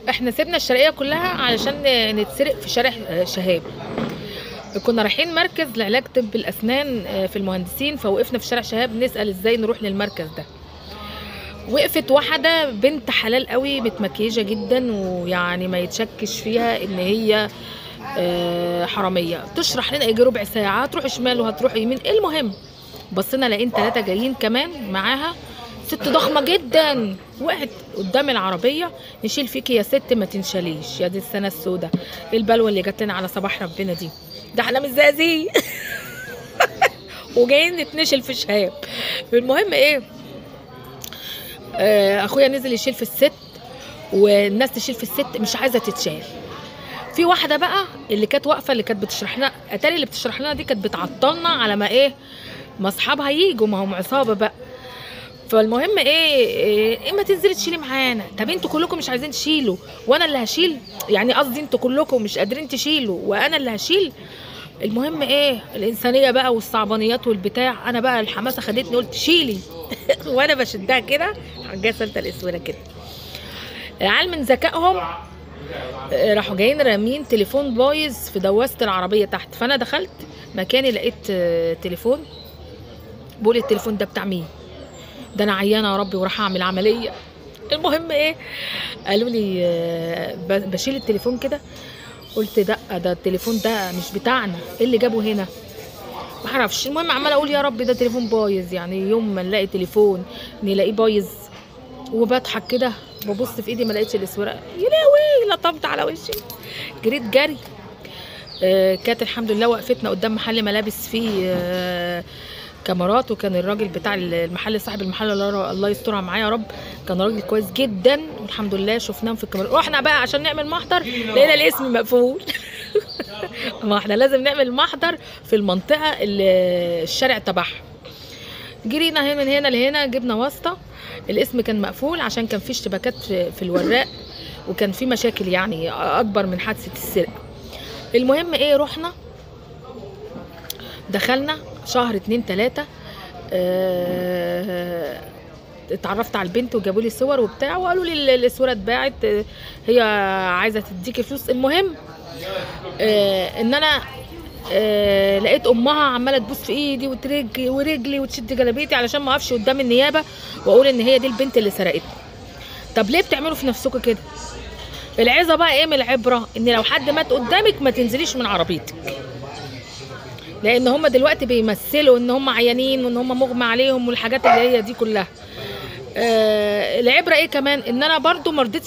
احنا سيبنا الشرقيه كلها علشان نتسرق في شارع شهاب. كنا رايحين مركز لعلاج طب الاسنان في المهندسين، فوقفنا في شارع شهاب نسال ازاي نروح للمركز ده. وقفت واحده بنت حلال قوي متمكيجه جدا، ويعني ما يتشكش فيها ان هي حراميه. تشرح لنا يجي ربع ساعه، هتروح شمال وهتروح يمين. المهم بصينا لقينا 3 جايين كمان معاها ست ضخمه جدا، وقعت قدام العربيه. نشيل فيكي يا ست ما تنشليش، يا دي السنه السوداء، ايه البلوه اللي جت لنا على صباح ربنا دي؟ ده احنا مش زقازيق وجايين نتنشل في شهاب. المهم ايه، اخويا نزل يشيل في الست، والناس تشيل في الست مش عايزه تتشال. في واحده بقى اللي كانت واقفه، اللي كانت بتشرح لنا، اتاري اللي بتشرح لنا دي كانت بتعطلنا على ما ايه، ما اصحابها ييجوا، ما هم عصابه بقى. فالمهم ايه ما تنزلي تشيلي معانا. طب انتوا كلكم مش عايزين تشيلوا وانا اللي هشيل؟ يعني قصدي انتوا كلكم مش قادرين تشيلوا وانا اللي هشيل؟ المهم ايه، الانسانيه بقى والصعبانيات والبتاع، انا بقى الحماسه خدتني قلت شيلي وانا بشدها كده، حاجه سلطه الاسوره كده. العيال من ذكائهم راحوا جايين رامين تليفون بايظ في دواسه العربيه تحت. فانا دخلت مكاني لقيت تليفون، بقول التليفون ده بتاع مين؟ ده انا عيانه يا ربي وراح اعمل عمليه. المهم ايه، قالوا لي بشيل التليفون كده. قلت ده التليفون ده مش بتاعنا، ايه اللي جابه هنا؟ ما اعرفش. المهم عماله اقول يا رب ده تليفون بايظ، يعني يوم ما نلاقي تليفون نلاقيه بايظ. وبضحك كده ببص في ايدي ما لقيتش الاسوره، يا لهوي لطمت على وشي، جريت جري. كانت الحمد لله وقفتنا قدام محل ملابس فيه كاميرات، وكان الراجل بتاع المحل صاحب المحل الله يسترها معايا يا رب، كان راجل كويس جدا والحمد لله. شفناهم في الكاميرا. رحنا بقى عشان نعمل محضر، لقينا الاسم مقفول ما احنا لازم نعمل محضر في المنطقه اللي الشارع تبعها. جرينا من هنا لهنا، جبنا واسطه، الاسم كان مقفول عشان كان في اشتباكات في الوراق، وكان في مشاكل يعني اكبر من حادثه السرقه. المهم ايه، رحنا دخلنا شهر 2 3 اتعرفت على البنت وجابوا لي صور وبتاع، وقالوا لي الصوره اتباعت، هي عايزه تديكي فلوس. المهم ان انا لقيت امها عماله تبوس في ايدي ورجلي وتشد جلابيتي علشان ما اقفش قدام النيابه واقول ان هي دي البنت اللي سرقتني. طب ليه بتعملوا في نفسكم كده؟ العظه بقى ايه من العبره، ان لو حد مات قدامك ما تنزليش من عربيتك، لان هم دلوقتي بيمثلوا ان هم عيانين وان هم مغمى عليهم والحاجات اللي هي دي كلها. العبره ايه كمان، ان انا برضو ما رضيتش